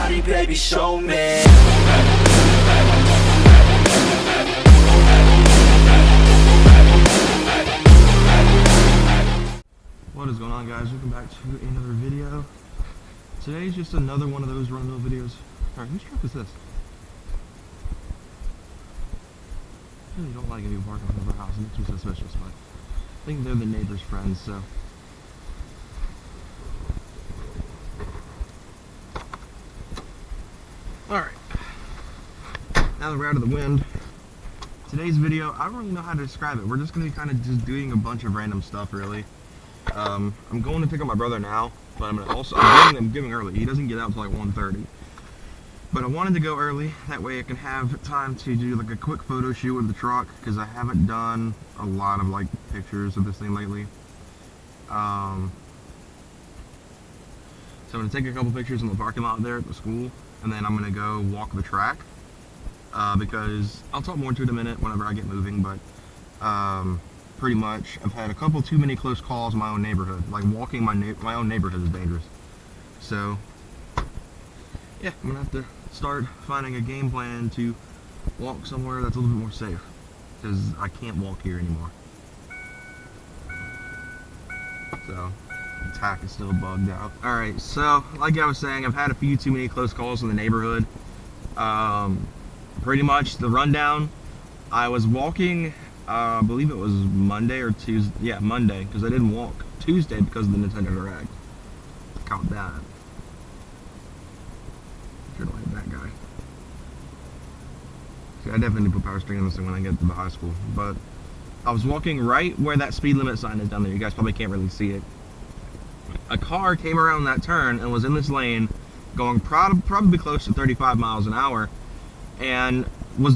body, baby, show me. What is going on, guys? Welcome back to another video. Today's just another one of those run-of-the-mill videos. Alright, whose truck is this? I really don't like it being parked in front of our house. It makes me suspicious, but I think they're the neighbor's friends, so. Alright. Now that we're out of the wind, today's video, I don't really know how to describe it. We're just going to be kind of just doing a bunch of random stuff, really. I'm going to pick up my brother now, but I'm giving early. He doesn't get out until like 1:30. But I wanted to go early, that way I can have time to do like a quick photo shoot with the truck, because I haven't done a lot of like pictures of this thing lately. So I'm going to take a couple pictures in the parking lot there at the school, and then I'm going to go walk the track, because I'll talk more to it in a minute whenever I get moving, but pretty much I've had a couple too many close calls in my own neighborhood. Like walking my own neighborhood is dangerous. So yeah, I'm gonna have to start finding a game plan to walk somewhere that's a little bit more safe, because I can't walk here anymore. So the tack is still bugged out. Alright, so like I was saying, I've had a few too many close calls in the neighborhood. Pretty much the rundown, I was walking, I believe it was Monday or Tuesday. Yeah, Monday, because I didn't walk Tuesday because of the Nintendo Direct. Count that. Sure don't like that guy. See, I definitely need to put power steering on this thing when I get to the high school. But I was walking right where that speed limit sign is down there. You guys probably can't really see it. A car came around that turn and was in this lane, going probably close to 35 miles an hour, and was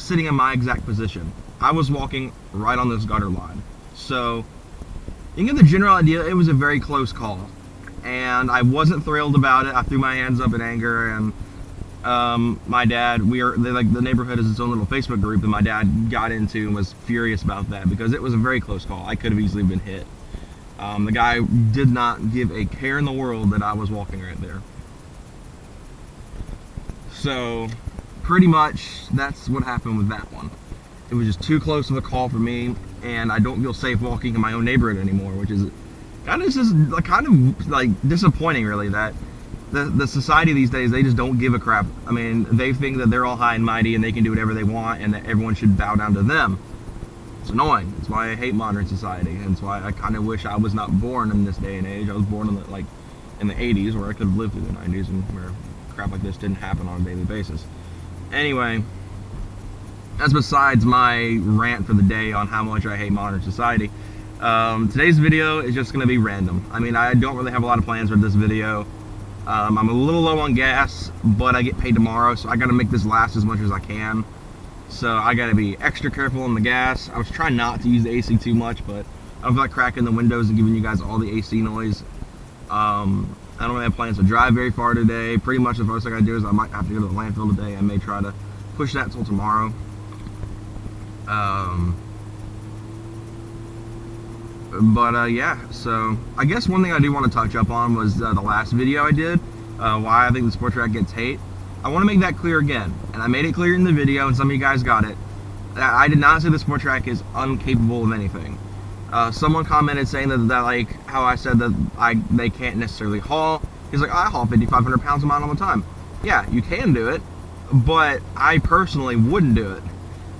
sitting in my exact position. I was walking right on this gutter line. So you can get the general idea. It was a very close call, and I wasn't thrilled about it. I threw my hands up in anger, and my dad, the neighborhood is its own little Facebook group, and my dad got into and was furious about that because it was a very close call. I could have easily been hit. The guy did not give a care in the world that I was walking right there. So pretty much that's what happened with that one. It was just too close of a call for me, and I don't feel safe walking in my own neighborhood anymore, which is kind of disappointing, really, that the society these days, they just don't give a crap. I mean, they think that they're all high and mighty and they can do whatever they want and that everyone should bow down to them. It's annoying. That's why I hate modern society, and it's why I kind of wish I was not born in this day and age. I was born in the 80s, where I could have lived through the 90s and where crap like this didn't happen on a daily basis. Anyway, that's besides my rant for the day on how much I hate modern society. Today's video is just going to be random. I mean, I don't really have a lot of plans for this video. I'm a little low on gas, but I get paid tomorrow, so I got to make this last as much as I can. So I got to be extra careful on the gas. I was trying not to use the AC too much, but I feel like cracking the windows and giving you guys all the AC noise. I don't really have plans to drive very far today. Pretty much the first thing I do is I might have to go to the landfill today. I may try to push that till tomorrow. Yeah, so I guess one thing I do want to touch up on was the last video I did, why I think the sport track gets hate. I want to make that clear again, and I made it clear in the video, and some of you guys got it. I did not say the sport track is incapable of anything. Someone commented saying that like how I said that they can't necessarily haul. He's like, I haul 5,500 pounds a mile all the time. Yeah, you can do it, but I personally wouldn't do it.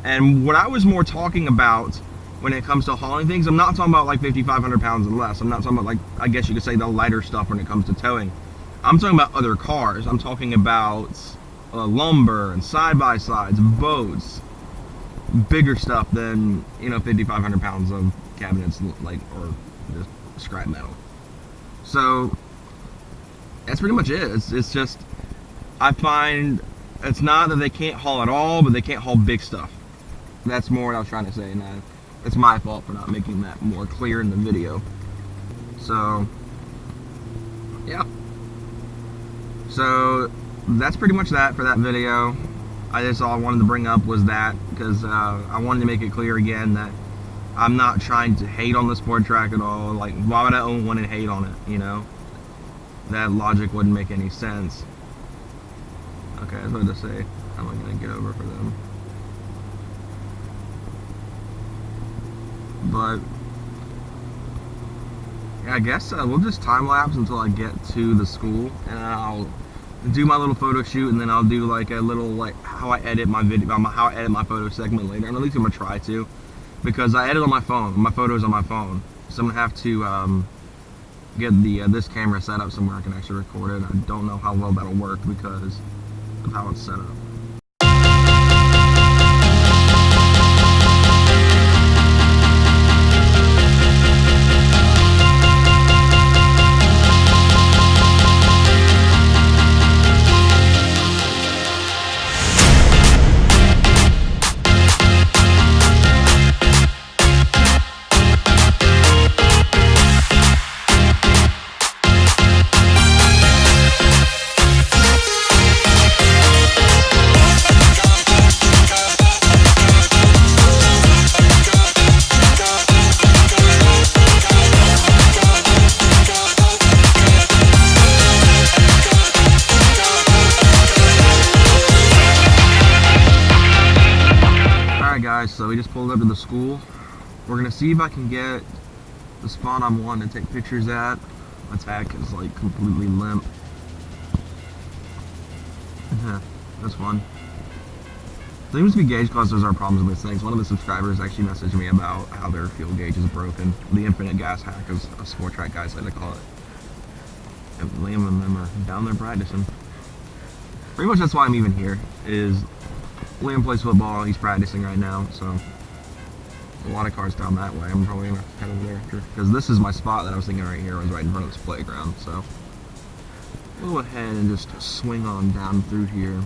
And what I was more talking about when it comes to hauling things, I'm not talking about like 5,500 pounds and less. I'm not talking about, like, I guess you could say the lighter stuff when it comes to towing. I'm talking about other cars. I'm talking about lumber and side-by-sides, boats, bigger stuff than, 5,500 pounds of cabinets, like, or just scrap metal. So that's pretty much it. It's just, I find it's not that they can't haul at all, but they can't haul big stuff. That's more what I was trying to say, and it's my fault for not making that more clear in the video. So yeah, so that's pretty much that for that video. All I wanted to bring up was that, because I wanted to make it clear again that I'm not trying to hate on the sport track at all. Like, why would I own one and hate on it, That logic wouldn't make any sense. Okay, I was about to say, how am I going to get over for them? But yeah, I guess we'll just time lapse until I get to the school, and I'll do my little photo shoot, and then I'll do like a little like how I edit my video, how I edit my photo segment later. And at least I'm gonna try to, because I edit on my phone. My photos on my phone, so I'm gonna have to get the this camera set up somewhere I can actually record it. I don't know how well that'll work because of how it's set up. Guys, so we just pulled up to the school. We're gonna see if I can get the spot I'm wanting to take pictures at. My tag is like completely limp. Yeah, that's fun. Seems to be gauge clusters are problems with things. One of the subscribers actually messaged me about how their fuel gauge is broken. The infinite gas hack, as a sport track guys like to call it. And Liam and them are down there practicing. Pretty much that's why I'm even here, is Liam plays football, he's practicing right now, so a lot of cars down that way. I'm probably gonna head over there because this is my spot that I was thinking right here was right in front of this playground, so we'll go ahead and just swing on down through here,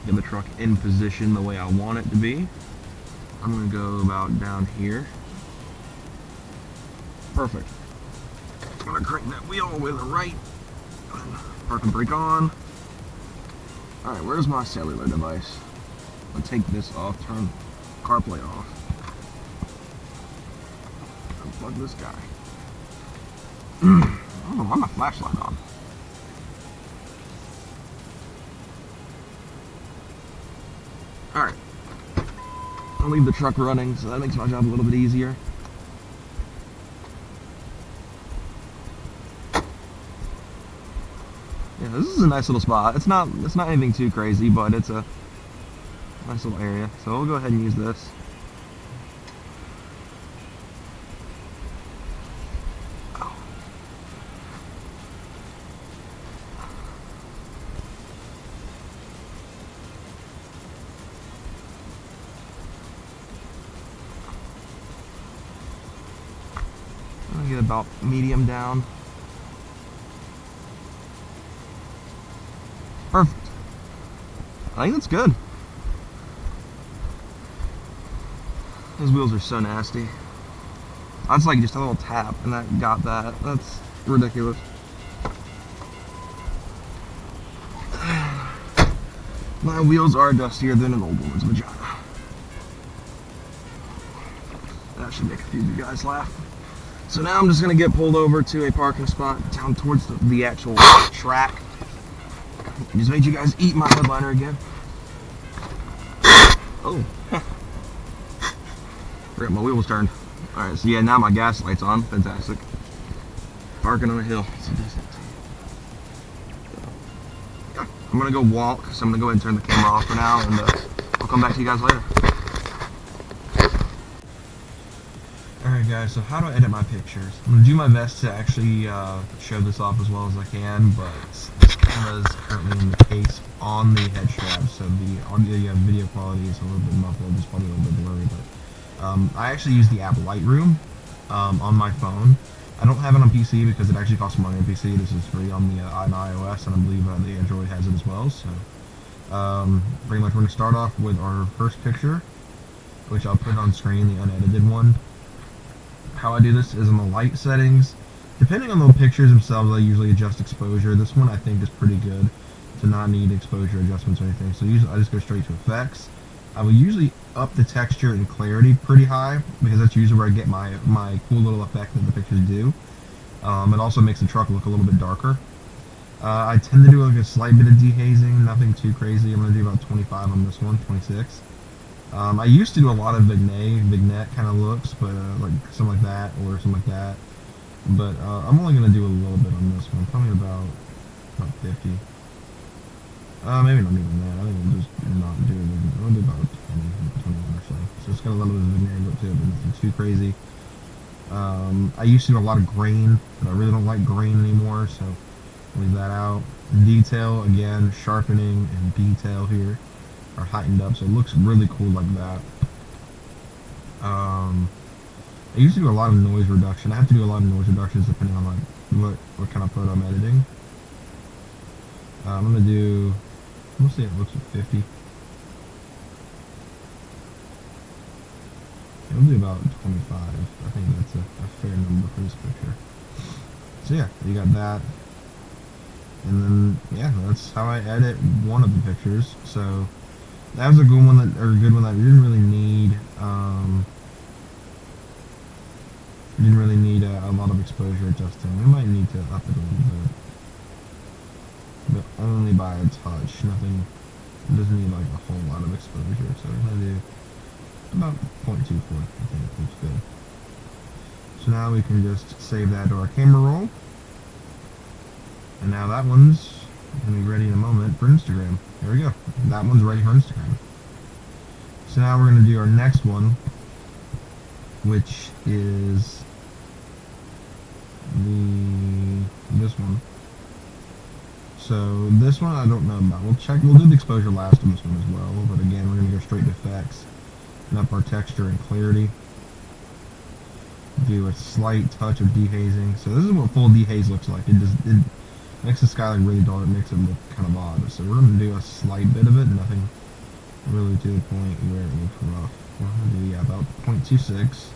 get the truck in position the way I want it to be. I'm gonna go about down here. Perfect. I'm gonna crank that wheel all the way to the right, park and brake on. Alright, where's my cellular device? I'll take this off, turn CarPlay off. Unplug this guy. I don't know why my flashlight on. Alright. I'll leave the truck running, so that makes my job a little bit easier. Yeah, this is a nice little spot. It's not anything too crazy, but it's a nice little area. So we'll go ahead and use this. Oh. I'll get about medium down. Perfect. I think that's good. Those wheels are so nasty. That's like just a little tap and that got that. That's ridiculous. My wheels are dustier than an old woman's vagina. That should make a few of you guys laugh. So now I'm just gonna get pulled over to a parking spot down towards the actual track. Just made you guys eat my headliner again. Oh. Forgot my wheel was turned. Alright, so yeah, now my gas light's on. Fantastic. Parking on a hill. Yeah, I'm gonna go walk, so I'm gonna go ahead and turn the camera off for now, and I'll come back to you guys later. Alright guys, so how do I edit my pictures? I'm going to do my best to actually show this off as well as I can, but this camera is currently in the case on the head strap, so the audio video quality is a little bit muffled, it's probably a little bit blurry, but I actually use the app Lightroom on my phone. I don't have it on PC because it actually costs money on PC. This is free on the iOS, and I believe the Android has it as well, so pretty much we're going to start off with our first picture, which I'll put on screen, the unedited one. How I do this is in the light settings. Depending on the pictures themselves, I usually adjust exposure. This one I think is pretty good to not need exposure adjustments or anything. So usually I just go straight to effects. I will usually up the texture and clarity pretty high because that's usually where I get my cool little effect that the pictures do. It also makes the truck look a little bit darker. I tend to do like a slight bit of dehazing, nothing too crazy. I'm going to do about 25 on this one, 26. I used to do a lot of vignette kind of looks, but like something like that or something like that. But I'm only going to do a little bit on this one, probably about 50. Maybe not even that. I think we'll just not do it. We'll do about 20, 21 or so. So it's got a little bit of vignette look to it, but nothing too crazy. I used to do a lot of grain, but I really don't like grain anymore, so leave that out. Detail, again, sharpening and detail here are heightened up, so it looks really cool like that. I used to do a lot of noise reduction. I have to do a lot of noise reductions depending on like what kind of photo I'm editing. I'm gonna do. We'll see. It looks at 50. It'll be about 25. I think that's a fair number for this picture. So yeah, you got that. And then yeah, that's how I edit one of the pictures. So that was a good one that we didn't really need. Didn't really need a lot of exposure adjusting. We might need to up it a little bit, but only by a touch. Nothing. It doesn't need like a whole lot of exposure. So we're gonna do about 0.24. I think it looks good. So now we can just save that to our camera roll. And now that one's going to be ready in a moment for Instagram. There we go. That one's ready for Instagram. So now we're going to do our next one, which is this one. So this one I don't know about. We'll do the exposure last on this one as well. But again, we're going to go straight to effects and up our texture and clarity. Do a slight touch of dehazing. So this is what full dehaze looks like. It makes the sky like really dark. It makes it look kind of odd. So we're going to do a slight bit of it. Nothing really to the point where it looks rough. We're going to do, yeah, about 0.26.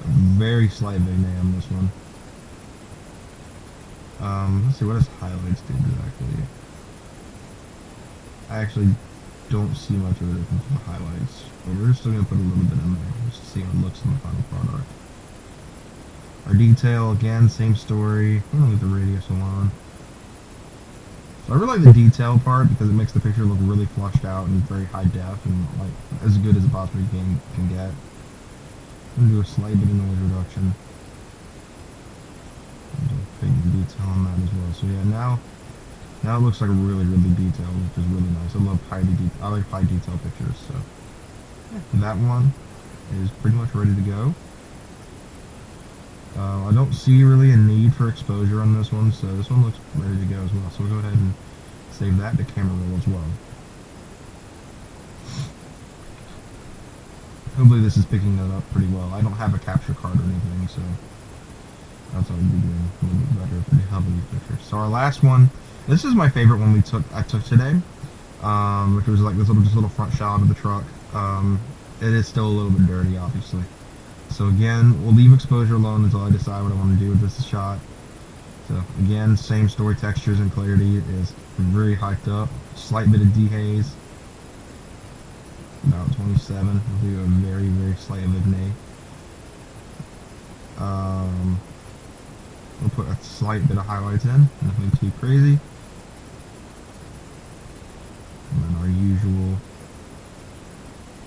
A very slight vignette on this one. Let's see, what does highlights do exactly? I actually don't see much of a difference in the highlights. But we're still going to put a little bit in there just to see how it looks in the final product. Our detail, again, same story. I'm going to leave the radius alone. So I really like the detail part because it makes the picture look really flushed out and very high def and like as good as it possibly can get. I'm going to do a slight bit of noise reduction. Big detail on that as well. So yeah, now it looks like really detailed, which is really nice. I like high detail pictures. So that one is pretty much ready to go. I don't see really a need for exposure on this one, so this one looks ready to go as well. So we'll go ahead and save that to camera roll as well. Hopefully this is picking that up pretty well. I don't have a capture card or anything, so that's what I'd be doing a little bit better if we have these pictures. So our last one, this is my favorite one I took today, which was like this little front shot of the truck. It is still a little bit dirty, obviously. So again, we'll leave exposure alone until I decide what I want to do with this shot. So again, same story, textures and clarity is very hyped up. Slight bit of dehaze. About 27. We'll do a very slight vignette. We'll put a slight bit of highlights in. Nothing too crazy. And then our usual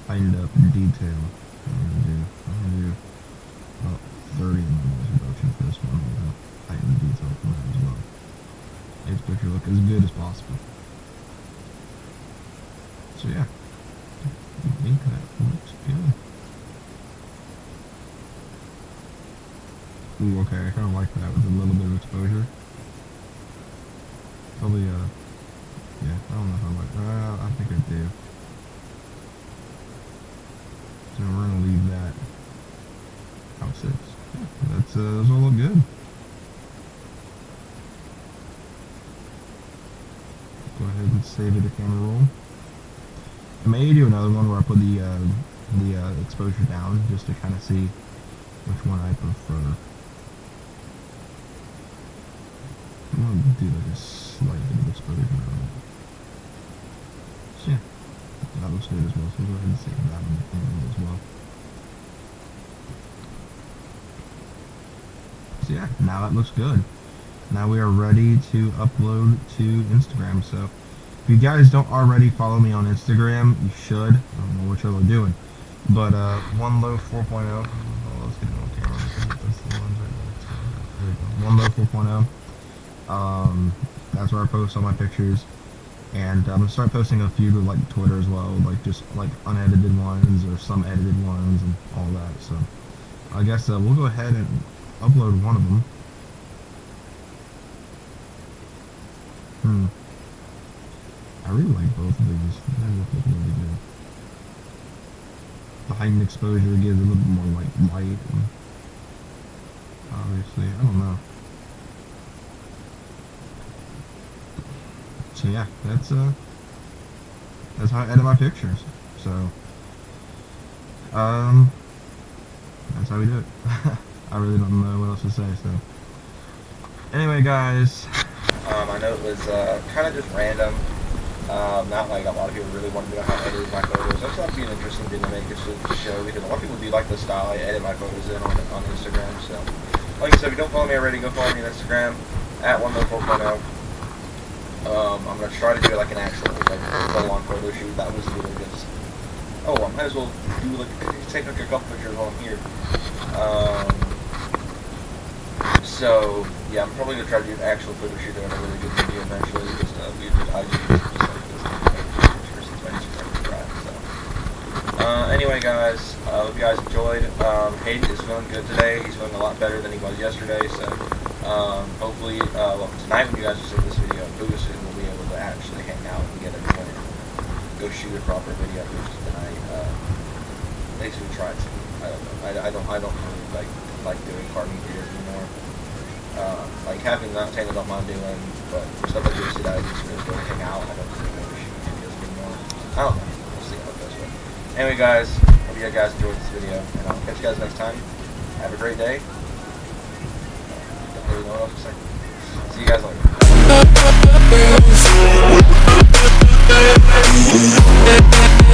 heightened up detail. I'm gonna do about 30 in the noise reduction for this one. We're gonna heighten the detail from that as well. Make this picture look as good as possible. So yeah, I think that looks good. Ooh, okay, I kind of like that with a little bit of exposure. Probably, yeah, I don't know if I like that. I think I do. So we're gonna leave that how it sits. Yeah, that's those all look good. Go ahead and save it to camera roll. I may do another one where I put the exposure down just to kind of see which one I prefer. I'm gonna do like a slight bit of exposure on it. So yeah. That looks good as well, so we'll go ahead and save that on the camera as well. So yeah, now that looks good. now we are ready to upload to Instagram. So if you guys don't already follow me on Instagram, you should. I don't know what you're doing. But One Low 4.0. Oh, let's get it on camera. That's the ones right there. There we go. One Low 4.0. That's where I post all my pictures. And I'm gonna start posting a few to like Twitter as well, like just like unedited ones or some edited ones and all that. So I guess we'll go ahead and upload one of them. I really like both of these. They look really good. The heightened exposure gives a little bit more like light. And obviously, I don't know. So yeah, that's how I edit my pictures. So that's how we do it. I really don't know what else to say. So anyway, guys, I know it was kind of just random. Not like a lot of people really wanted to know how I edited my photos. I just thought it'd be an interesting thing to make just to show, because a lot of people do like the style I edit my photos in on Instagram. So, like I said, if you don't follow me already, go follow me on Instagram at 104.0. I'm gonna try to do like an actual like full-on photo shoot. That was really just. Oh, I might as well do like take like a couple pictures while I'm here. So yeah, I'm probably gonna try to do an actual photo shoot on a really good video eventually. Just anyway, guys, hope you guys enjoyed. Hayden is feeling good today. He's feeling a lot better than he was yesterday. So hopefully, tonight when you guys are seeing this video, Boost will be able to actually hang out together and go shoot a proper video of Boost tonight. At least we tried to. I don't really like doing cartoon videos anymore. Like having that thing I don't mind doing, but for stuff like this, I just really go hang out. I don't really want to shoot videos anymore. I don't know. We'll see how it goes. But anyway, guys, hope you guys enjoyed this video, and I'll catch you guys next time. Have a great day. Don't really know what else to say. See you guys later.